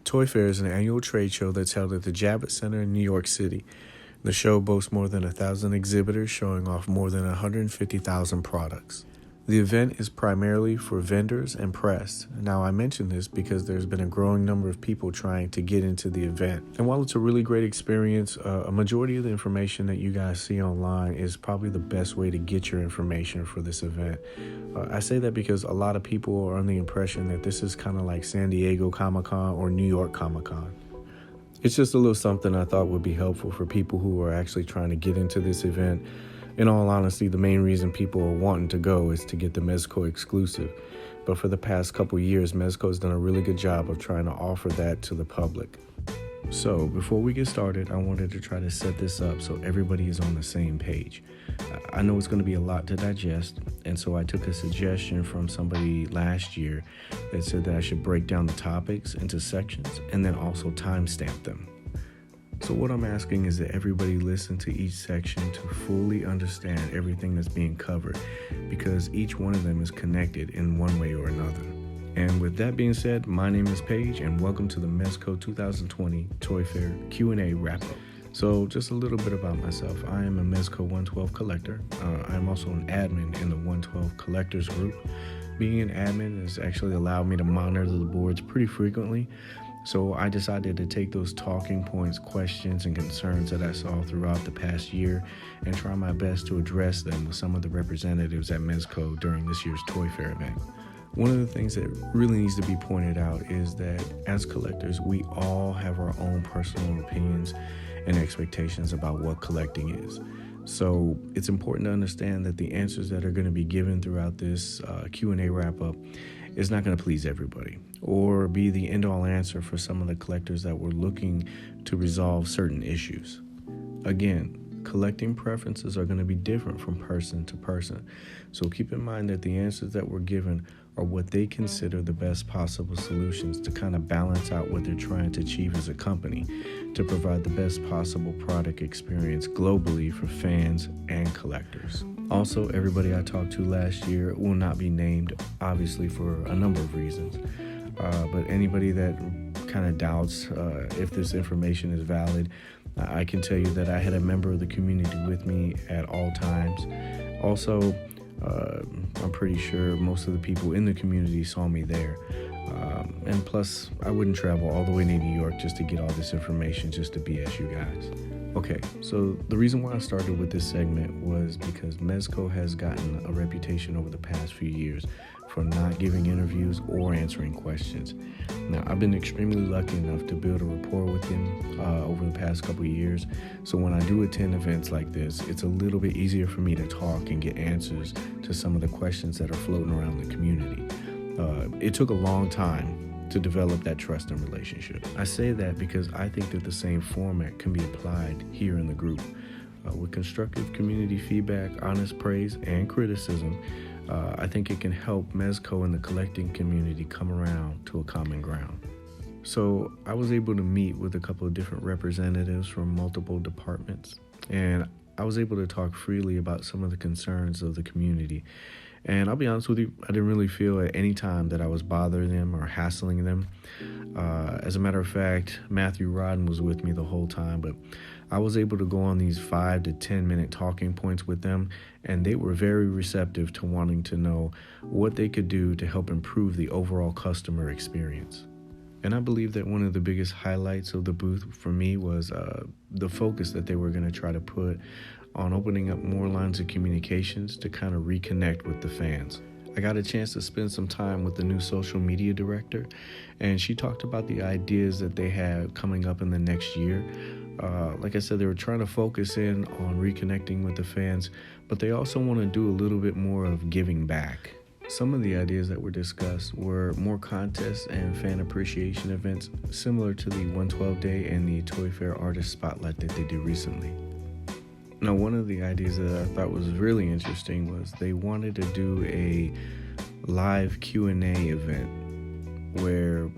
Toy Fair is an annual trade show that's held at the Javits Center in New York City. The show boasts more than 1,000 exhibitors showing off more than 150,000 products. The event is primarily for vendors and press. Now, I mention this because there's been a growing number of people trying to get into the event. And while it's a really great experience, a majority of the information that you guys see online is probably the best way to get your information for this event. I say that because a lot of people are under the impression that this is kind of like San Diego Comic-Con or New York Comic-Con. It's just a little something I thought would be helpful for people who are actually trying to get into this event. In all honesty, the main reason people are wanting to go is to get the Mezco exclusive. But for the past couple years, Mezco has done a really good job of trying to offer that to the public. So before we get started, I wanted to try to set this up so everybody is on the same page. I know it's going to be a lot to digest, and so I took a suggestion from somebody last year that said that I should break down the topics into sections and then also timestamp them. So what I'm asking is that everybody listen to each section to fully understand everything that's being covered, because each one of them is connected in one way or another. And with that being said, my name is Paige, and welcome to the Mezco 2020 Toy Fair Q&A wrap-up. So just a little bit about myself. I am a Mezco 112 collector. I'm also an admin in the 112 collectors group. Being an admin has actually allowed me to monitor the boards pretty frequently. So I decided to take those talking points, questions, and concerns that I saw throughout the past year and try my best to address them with some of the representatives at Mezco during this year's Toy Fair event. One of the things that really needs to be pointed out is that as collectors, we all have our own personal opinions and expectations about what collecting is. So it's important to understand that the answers that are going to be given throughout this Q&A wrap-up is not going to please everybody or be the end-all answer for some of the collectors that were looking to resolve certain issues. Again, collecting preferences are going to be different from person to person. So keep in mind that the answers that were given are what they consider the best possible solutions to kind of balance out what they're trying to achieve as a company to provide the best possible product experience globally for fans and collectors. Also, everybody I talked to last year will not be named, obviously for a number of reasons. But anybody that kind of doubts if this information is valid, I can tell you that I had a member of the community with me at all times. Also, I'm pretty sure most of the people in the community saw me there. And plus, I wouldn't travel all the way to New York just to get all this information just to BS you guys. Okay, so the reason why I started with this segment was because Mezco has gotten a reputation over the past few years for not giving interviews or answering questions. Now, I've been extremely lucky enough to build a rapport with him over the past couple of years. So when I do attend events like this, it's a little bit easier for me to talk and get answers to some of the questions that are floating around the community. It took a long time to develop that trust and relationship. I say that because I think that the same format can be applied here in the group. With constructive community feedback, honest praise, and criticism, I think it can help Mezco and the collecting community come around to a common ground. So I was able to meet with a couple of different representatives from multiple departments, and I was able to talk freely about some of the concerns of the community. And I'll be honest with you, I didn't really feel at any time that I was bothering them or hassling them. As a matter of fact, Matthew Rodden was with me the whole time, but I was able to go on these 5 to 10 minute talking points with them, and they were very receptive to wanting to know what they could do to help improve the overall customer experience. And I believe that one of the biggest highlights of the booth for me was the focus that they were going to try to put on opening up more lines of communications to kind of reconnect with the fans. I got a chance to spend some time with the new social media director, and she talked about the ideas that they have coming up in the next year. Like I said, they were trying to focus in on reconnecting with the fans, but they also want to do a little bit more of giving back. Some of the ideas that were discussed were more contests and fan appreciation events similar to the 112 Day and the Toy Fair Artist Spotlight that they did recently. Now, one of the ideas that I thought was really interesting was they wanted to do a live Q&A event where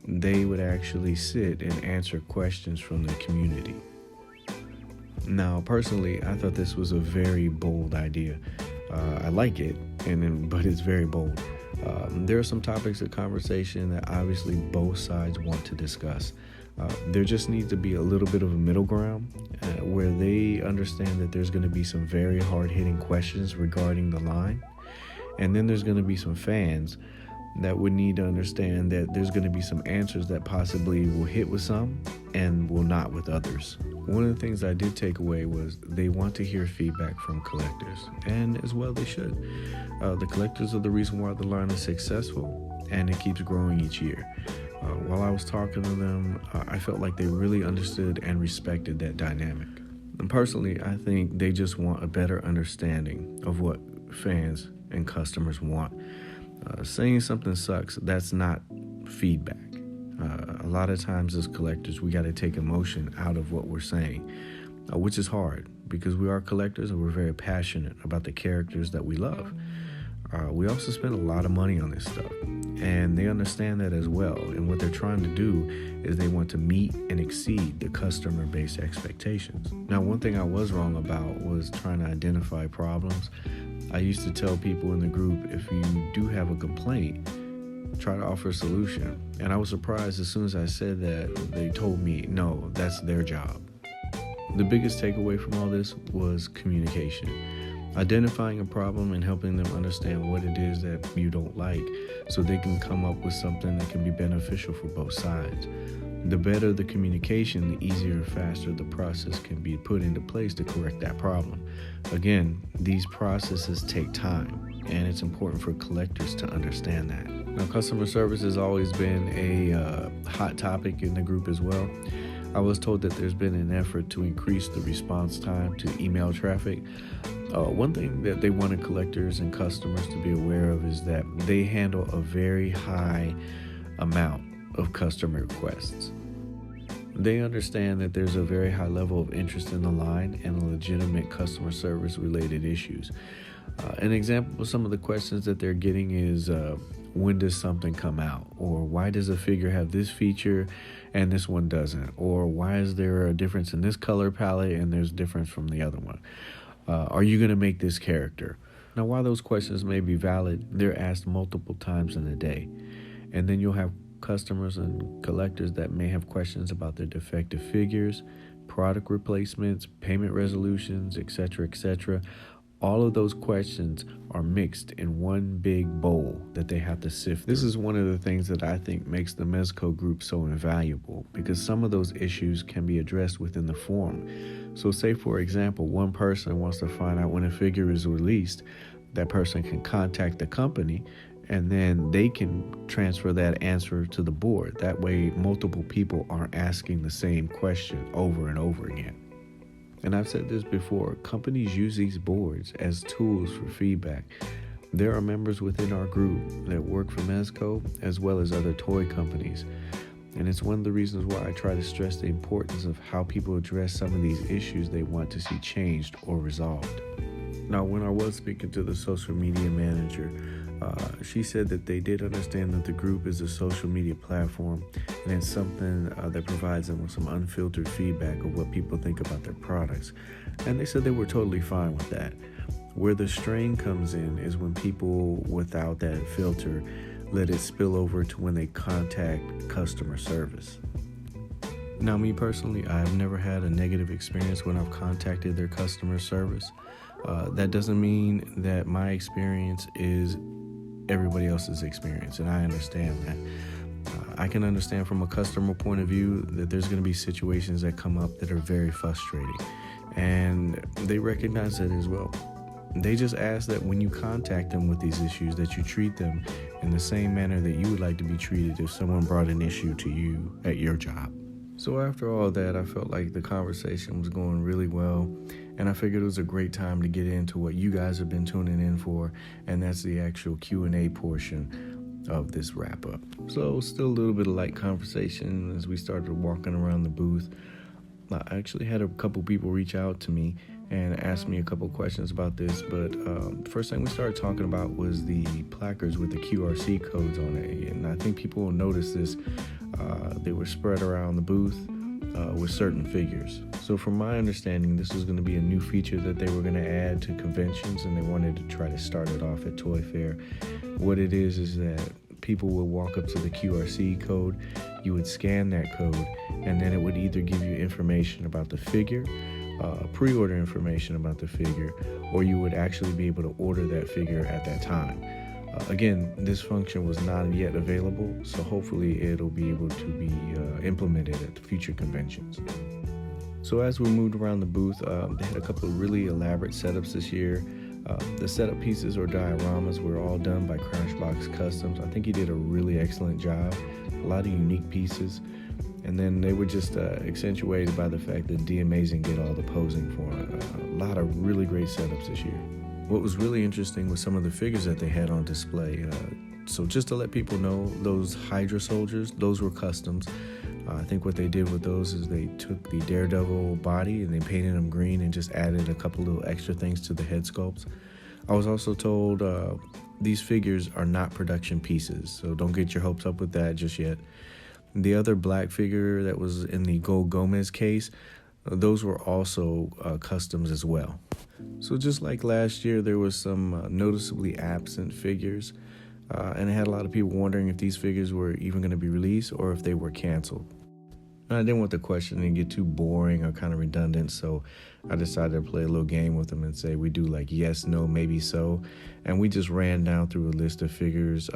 they would actually sit and answer questions from the community. Now, personally, I thought this was a very bold idea. I like it, but it's very bold. There are some topics of conversation that obviously both sides want to discuss. There just needs to be a little bit of a middle ground where they understand that there's going to be some very hard-hitting questions regarding the line. And then there's going to be some fans that would need to understand that there's going to be some answers that possibly will hit with some and will not with others. One of the things I did take away was they want to hear feedback from collectors, and as well they should. The collectors are the reason why the line is successful, and it keeps growing each year. While I was talking to them, I felt like they really understood and respected that dynamic. And personally, I think they just want a better understanding of what fans and customers want. Saying something sucks, that's not feedback. A lot of times as collectors, we got to take emotion out of what we're saying, which is hard because we are collectors and we're very passionate about the characters that we love. We also spend a lot of money on this stuff, and they understand that as well. And what they're trying to do is they want to meet and exceed the customer-based expectations. Now, one thing I was wrong about was trying to identify problems. I used to tell people in the group, if you do have a complaint, try to offer a solution. And I was surprised as soon as I said that, they told me, no, that's their job. The biggest takeaway from all this was communication. Identifying a problem and helping them understand what it is that you don't like so they can come up with something that can be beneficial for both sides. The better the communication, the easier and faster the process can be put into place to correct that problem. Again, these processes take time, and it's important for collectors to understand that. Now, customer service has always been a hot topic in the group as well. I was told that there's been an effort to increase the response time to email traffic. One thing that they wanted collectors and customers to be aware of is that they handle a very high amount of customer requests. They understand that there's a very high level of interest in the line and legitimate customer service related issues. An example of some of the questions that they're getting is when does something come out, or why does a figure have this feature and this one doesn't, or why is there a difference in this color palette and there's difference from the other one. Are you going to make this character? Now, while those questions may be valid, they're asked multiple times in a day. And then you'll have customers and collectors that may have questions about their defective figures, product replacements, payment resolutions, etc., etc. All of those questions are mixed in one big bowl that they have to sift through. This is one of the things that I think makes the Mezco group so invaluable, because some of those issues can be addressed within the forum. So say, for example, one person wants to find out when a figure is released. That person can contact the company, and then they can transfer that answer to the board. That way, multiple people aren't asking the same question over and over again. And I've said this before, companies use these boards as tools for feedback. There are members within our group that work for Mezco as well as other toy companies. And it's one of the reasons why I try to stress the importance of how people address some of these issues they want to see changed or resolved. Now, when I was speaking to the social media manager, she said that they did understand that the group is a social media platform, and it's something that provides them with some unfiltered feedback of what people think about their products. And they said they were totally fine with that. Where the strain comes in is when people without that filter let it spill over to when they contact customer service. Now, me personally, I've never had a negative experience when I've contacted their customer service. That doesn't mean that my experience is everybody else's experience, and I understand that. I can understand from a customer point of view that there's going to be situations that come up that are very frustrating, and they recognize that as well. They just ask that when you contact them with these issues, that you treat them in the same manner that you would like to be treated if someone brought an issue to you at your job. So after all that, I felt like the conversation was going really well, and I figured it was a great time to get into what you guys have been tuning in for, and that's the actual Q&A portion of this wrap-up. So still a little bit of light conversation as we started walking around the booth. I actually had a couple people reach out to me and ask me a couple questions about this, but the first thing we started talking about was the placards with the QRC codes on it, and I think people will notice this. They were spread around the booth, with certain figures. So from my understanding, this was going to be a new feature that they were going to add to conventions, and they wanted to try to start it off at Toy Fair. What it is that people would walk up to the QRC code, you would scan that code, and then it would either give you information about the figure, pre-order information about the figure, or you would actually be able to order that figure at that time. Again, this function was not yet available, so hopefully it'll be able to be implemented at the future conventions. So as we moved around the booth, they had a couple of really elaborate setups this year. The setup pieces or dioramas were all done by Crashbox Customs. I think he did a really excellent job. A lot of unique pieces. And then they were just accentuated by the fact that D Amazing did all the posing for it. A lot of really great setups this year. What was really interesting was some of the figures that they had on display. So just to let people know, those Hydra soldiers, those were customs. I think what they did with those is they took the Daredevil body and they painted them green and just added a couple little extra things to the head sculpts. I was also told these figures are not production pieces, so don't get your hopes up with that just yet. The other black figure that was in the Gold Gomez case, those were also customs as well. So just like last year, there was some noticeably absent figures, and it had a lot of people wondering if these figures were even going to be released or if they were canceled. I didn't want the question to get too boring or kind of redundant, so I decided to play a little game with them and say we do like yes, no, maybe so. And we just ran down through a list of figures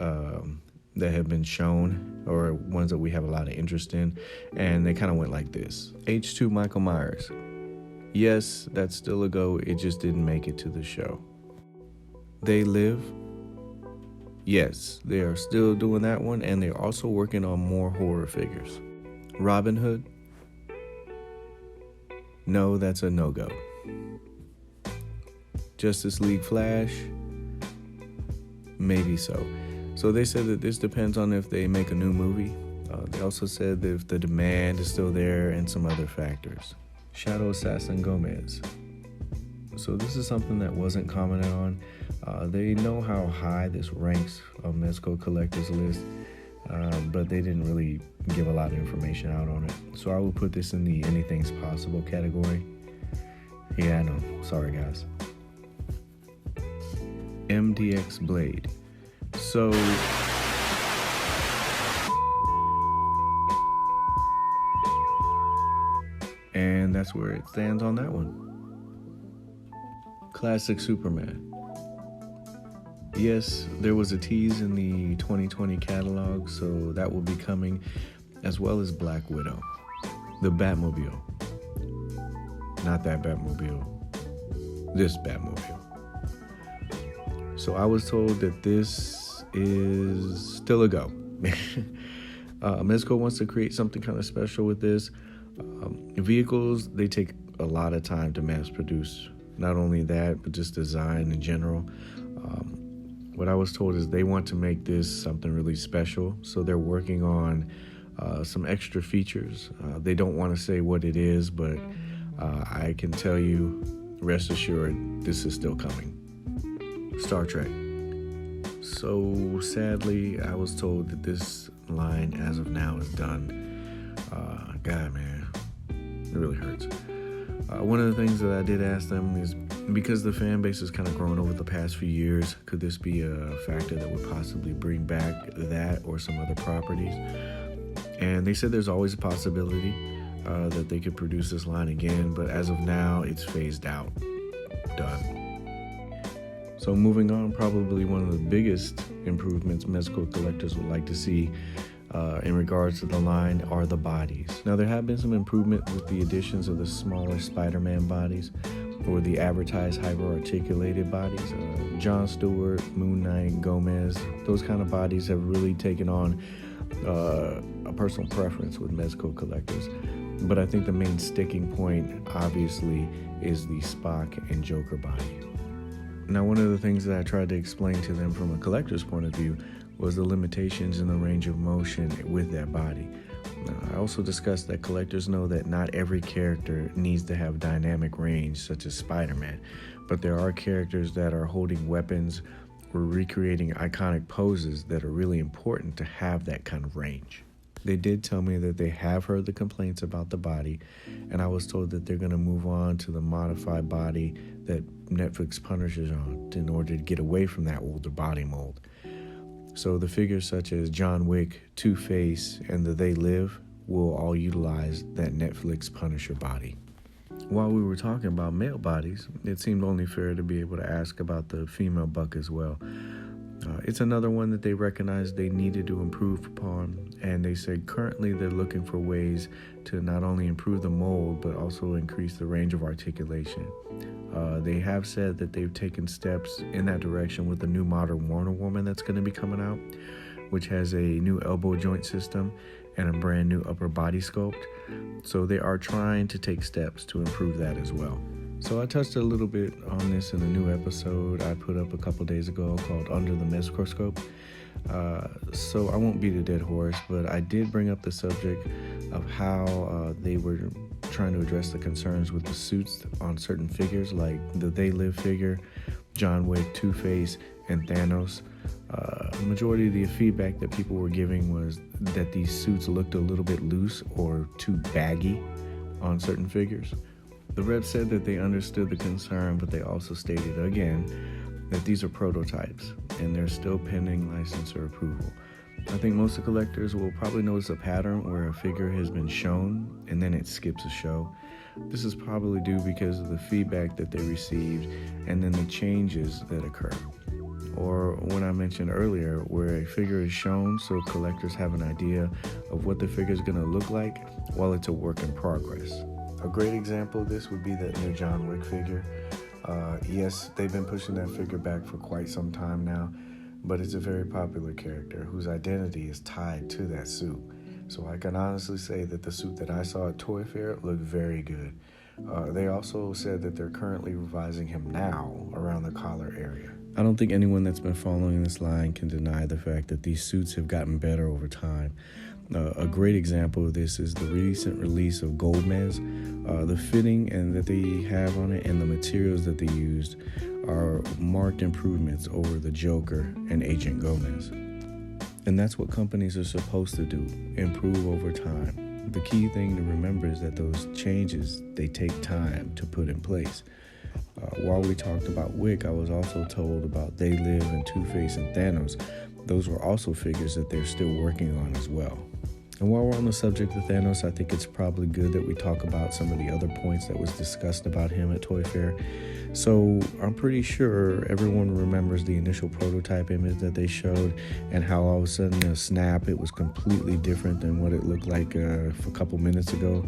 that have been shown or ones that we have a lot of interest in, and they kind of went like this. H2 Michael Myers. Yes, that's still a go. It just didn't make it to the show. They Live. Yes, they are still doing that one, and they're also working on more horror figures. Robin Hood? No, that's a no-go. Justice League Flash? Maybe so. So they said that this depends on if they make a new movie. They also said that if the demand is still there and some other factors. Shadow Assassin Gomez. So this is something that wasn't commented on. They know how high this ranks on Mezco Collectors list, but they didn't really give a lot of information out on it. So I would put this in the anything's possible category. Yeah, I know. Sorry, guys. MDX Blade. So and that's where it stands on that one. Classic Superman. Yes, there was a tease in the 2020 catalog, so that will be coming, as well as Black Widow. The Batmobile. Not that Batmobile. This Batmobile. So I was told that this is still a go. Mezco wants to create something kind of special with this. Vehicles, they take a lot of time to mass produce. Not only that, but just design in general. What I was told is they want to make this something really special, so they're working on some extra features. They don't want to say what it is, but I can tell you, rest assured, this is still coming. Star Trek. So sadly, I was told that this line as of now is done. God, man, it really hurts. One of the things that I did ask them is, because the fan base has kind of grown over the past few years, could this be a factor that would possibly bring back that or some other properties? And they said there's always a possibility that they could produce this line again, but as of now, it's phased out. Done. So moving on, probably one of the biggest improvements Mezco collectors would like to see in regards to the line are the bodies. Now, there have been some improvement with the additions of the smaller Spider-Man bodies or the advertised hyper-articulated bodies. Jon Stewart, Moon Knight, Gomez, those kind of bodies have really taken on a personal preference with Mezco collectors. But I think the main sticking point, obviously, is the Spock and Joker body. Now, one of the things that I tried to explain to them from a collector's point of view was the limitations in the range of motion with that body. I also discussed that collectors know that not every character needs to have dynamic range, such as Spider-Man, but there are characters that are holding weapons or recreating iconic poses that are really important to have that kind of range. They did tell me that they have heard the complaints about the body, and I was told that they're going to move on to the modified body that Netflix punishes on in order to get away from that older body mold. So the figures such as John Wick, Two-Face, and the They Live will all utilize that Netflix Punisher body. While we were talking about male bodies, it seemed only fair to be able to ask about the female buck as well. It's another one that they recognized they needed to improve upon, and they said currently they're looking for ways to not only improve the mold, but also increase the range of articulation. They have said that they've taken steps in that direction with the new modern Wonder Woman that's going to be coming out, which has a new elbow joint system and a brand new upper body sculpt. So they are trying to take steps to improve that as well. So I touched a little bit on this in a new episode I put up a couple days ago called Under the Microscope. So I won't beat a dead horse, but I did bring up the subject of how they were trying to address the concerns with the suits on certain figures, like the They Live figure, John Wick, Two-Face, and Thanos. The majority of the feedback that people were giving was that these suits looked a little bit loose or too baggy on certain figures. The rep said that they understood the concern, but they also stated again that these are prototypes and they're still pending licensor approval. I think most of the collectors will probably notice a pattern where a figure has been shown and then it skips a show. This is probably due because of the feedback that they received and then the changes that occur. Or when I mentioned earlier, where a figure is shown so collectors have an idea of what the figure is going to look like while it's a work in progress. A great example of this would be that new John Wick figure. Yes, they've been pushing that figure back for quite some time now, but it's a very popular character whose identity is tied to that suit. So I can honestly say that the suit that I saw at Toy Fair looked very good. They also said that they're currently revising him now around the collar area. I don't think anyone that's been following this line can deny the fact that these suits have gotten better over time. A great example of this is the recent release of Gomez. The fitting and that they have on it and the materials that they used are marked improvements over the Joker and Agent Gomez. And that's what companies are supposed to do, improve over time. The key thing to remember is that those changes, they take time to put in place. While we talked about Wick, I was also told about They Live and Two-Face and Thanos. Those were also figures that they're still working on as well. And while we're on the subject of Thanos, I think it's probably good that we talk about some of the other points that was discussed about him at Toy Fair. So I'm pretty sure everyone remembers the initial prototype image that they showed and how all of a sudden in a snap it was completely different than what it looked like a couple minutes ago.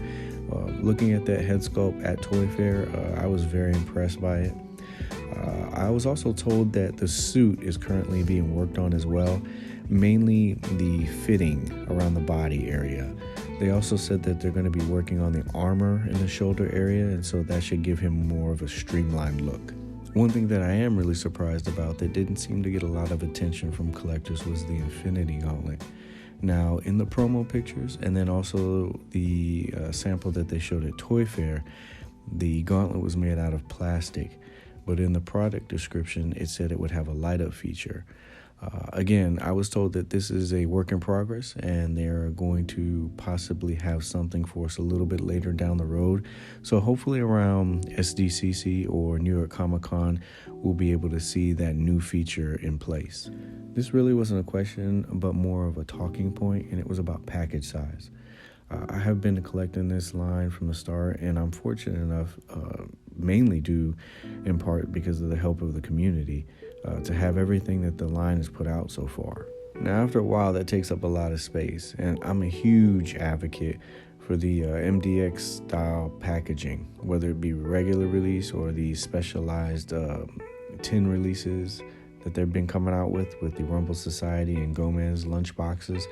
Looking at that head sculpt at Toy Fair, I was very impressed by it. I was also told that the suit is currently being worked on as well, mainly the fitting around the body area. They also said that they're going to be working on the armor in the shoulder area, and so that should give him more of a streamlined look. One thing that I am really surprised about that didn't seem to get a lot of attention from collectors was the Infinity Gauntlet. Now, in the promo pictures and then also the sample that they showed at Toy Fair, the gauntlet was made out of plastic, but in the product description, it said it would have a light-up feature. Again, I was told that this is a work in progress and they're going to possibly have something for us a little bit later down the road. So hopefully around SDCC or New York Comic Con, we'll be able to see that new feature in place. This really wasn't a question, but more of a talking point, and it was about package size. I have been collecting this line from the start, and I'm fortunate enough, mainly due in part because of the help of the community, to have everything that the line has put out so far. Now, after a while, that takes up a lot of space, and I'm a huge advocate for the MDX style packaging, whether it be regular release or the specialized tin releases that they've been coming out with the Rumble Society and Gomez lunch boxes.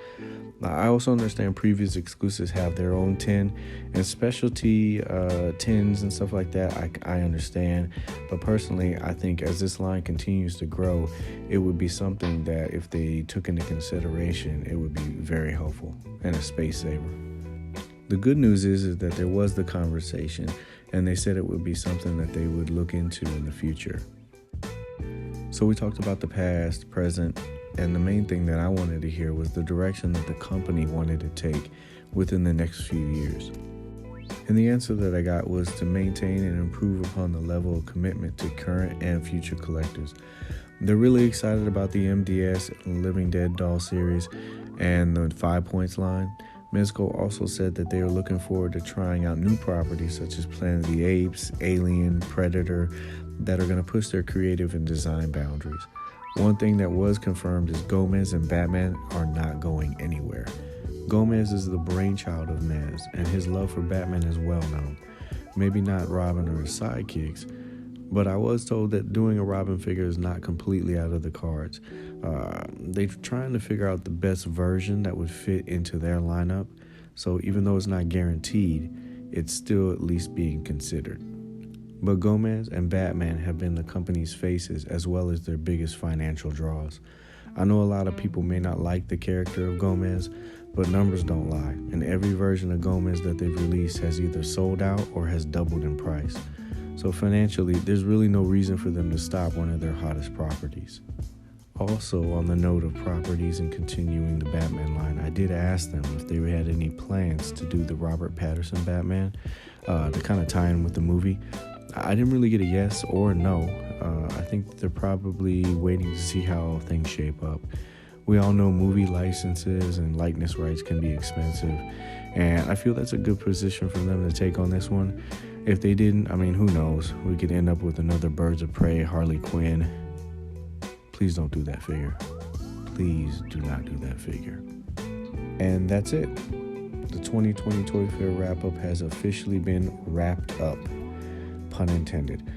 I also understand previous exclusives have their own tin and specialty tins and stuff like that. I understand, but personally, I think as this line continues to grow, it would be something that if they took into consideration, it would be very helpful and a space saver. The good news is that there was the conversation, and they said it would be something that they would look into in the future. So we talked about the past, present, and the main thing that I wanted to hear was the direction that the company wanted to take within the next few years. And the answer that I got was to maintain and improve upon the level of commitment to current and future collectors. They're really excited about the MDS Living Dead doll series and the 5 Points line. Mezco also said that they are looking forward to trying out new properties such as Planet of the Apes, Alien, Predator, that are going to push their creative and design boundaries. One thing that was confirmed is Gomez and Batman are not going anywhere. Gomez is the brainchild of Mez, and his love for Batman is well known. Maybe not Robin or his sidekicks, but I was told that doing a Robin figure is not completely out of the cards. They're trying to figure out the best version that would fit into their lineup, so even though it's not guaranteed, it's still at least being considered. But Gomez and Batman have been the company's faces as well as their biggest financial draws. I know a lot of people may not like the character of Gomez, but numbers don't lie, and every version of Gomez that they've released has either sold out or has doubled in price. So financially, there's really no reason for them to stop one of their hottest properties. Also, on the note of properties and continuing the Batman line, I did ask them if they had any plans to do the Robert Pattinson Batman to kind of tie in with the movie. I didn't really get a yes or a no. I think they're probably waiting to see how things shape up. We all know movie licenses and likeness rights can be expensive, and I feel that's a good position for them to take on this one. If they didn't, I mean, who knows? We could end up with another Birds of Prey, Harley Quinn. Please don't do that figure. Please do not do that figure. And that's it. The 2020 Toy Fair wrap-up has officially been wrapped up. Pun intended.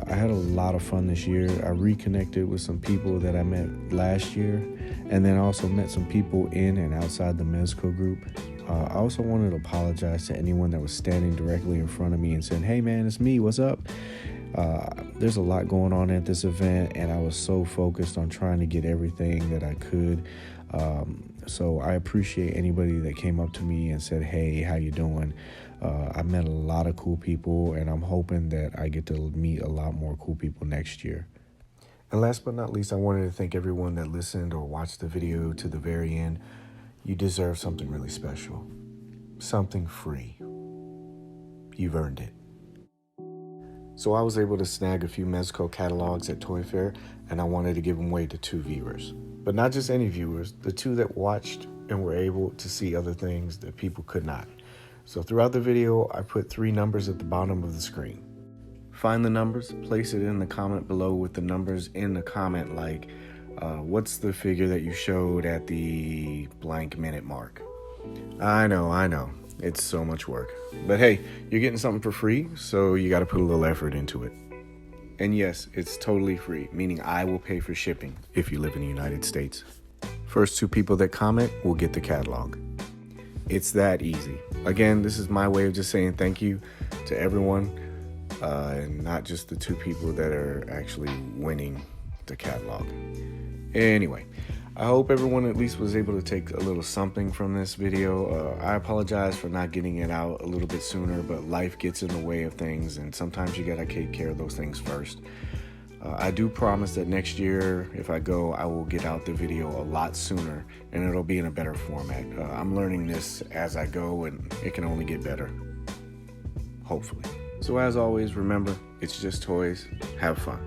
I had a lot of fun this year. I reconnected with some people that I met last year, and then also met some people in and outside the Mezco group. I also wanted to apologize to anyone that was standing directly in front of me and said, "Hey man, it's me, what's up?" There's a lot going on at this event, and I was so focused on trying to get everything that I could. So I appreciate anybody that came up to me and said, "Hey, how you doing?" I met a lot of cool people, and I'm hoping that I get to meet a lot more cool people next year. And last but not least, I wanted to thank everyone that listened or watched the video to the very end. You deserve something really special. Something free. You've earned it. So I was able to snag a few Mezco catalogs at Toy Fair, and I wanted to give them away to 2 viewers. But not just any viewers, the 2 that watched and were able to see other things that people could not. So throughout the video, I put 3 numbers at the bottom of the screen. Find the numbers, place it in the comment below with the numbers in the comment, like, what's the figure that you showed at the blank minute mark? I know. It's so much work. But hey, you're getting something for free, so you got to put a little effort into it. And yes, it's totally free, meaning I will pay for shipping if you live in the United States. First 2 people that comment will get the catalog. It's that easy. Again, this is my way of just saying thank you to everyone, and not just the 2 people that are actually winning the catalog. Anyway, I hope everyone at least was able to take a little something from this video. I apologize for not getting it out a little bit sooner, but life gets in the way of things, and sometimes you gotta take care of those things first. I do promise that next year, if I go, I will get out the video a lot sooner, and it'll be in a better format. I'm learning this as I go, and it can only get better. Hopefully. So as always, remember, it's just toys. Have fun.